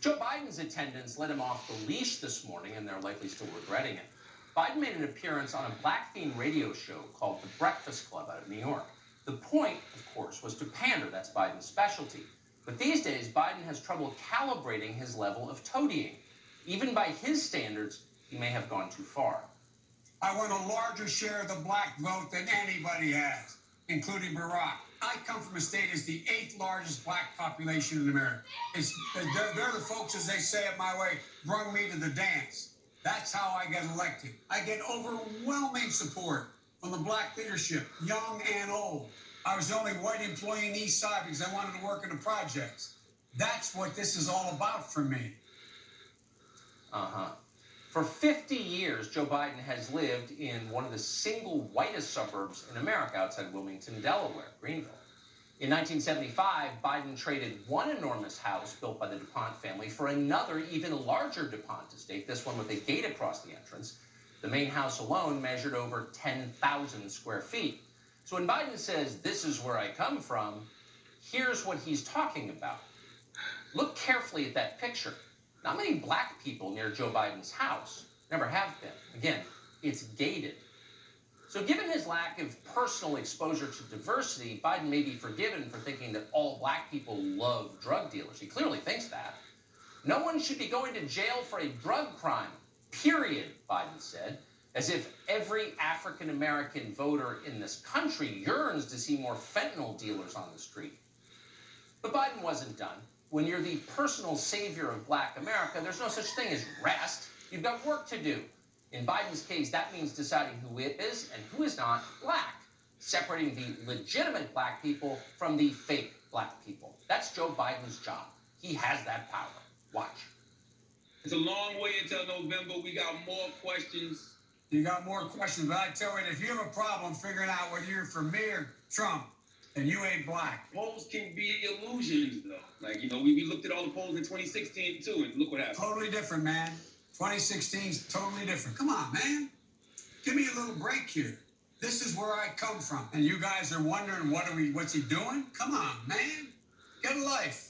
Joe Biden's attendants let him off the leash this morning, and they're likely still regretting it. Biden made an appearance on a black-themed radio show called The Breakfast Club out of New York. The point, of course, was to pander. That's Biden's specialty. But these days, Biden has trouble calibrating his level of toadying. Even by his standards, he may have gone too far. I want a larger share of the black vote than anybody has, including Barack. I come from a state that's the 8th largest black population in America. They're the folks, as they say it my way, brung me to the dance. That's how I get elected. I get overwhelming support from the black leadership, young and old. I was the only white employee in the East Side because I wanted to work in the projects. That's what this is all about for me. For 50 years, Joe Biden has lived in one of the single whitest suburbs in America outside Wilmington, Delaware, Greenville. In 1975, Biden traded one enormous house built by the DuPont family for another, even larger DuPont estate, this one with a gate across the entrance. The main house alone measured over 10,000 square feet. So when Biden says, "This is where I come from," here's what he's talking about. Look carefully at that picture. Not many black people near Joe Biden's house. Never have been. Again, it's gated. So given his lack of personal exposure to diversity, Biden may be forgiven for thinking that all black people love drug dealers. He clearly thinks that. No one should be going to jail for a drug crime, period, Biden said, as if every African-American voter in this country yearns to see more fentanyl dealers on the street. But Biden wasn't done. When you're the personal savior of black America, there's no such thing as rest. You've got work to do. In Biden's case, that means deciding who is and who is not black, separating the legitimate black people from the fake black people. That's Joe Biden's job. He has that power. Watch. It's a long way until November. We got more questions. You got more questions, but I tell you, if you have a problem figuring out whether you're for me or Trump, and you ain't black. Polls can be illusions, though. Like, we looked at all the polls in 2016, too, and look what happened. Totally different, man. 2016's totally different. Come on, man. Give me a little break here. This is where I come from. And you guys are wondering, what's he doing? Come on, man. Get a life.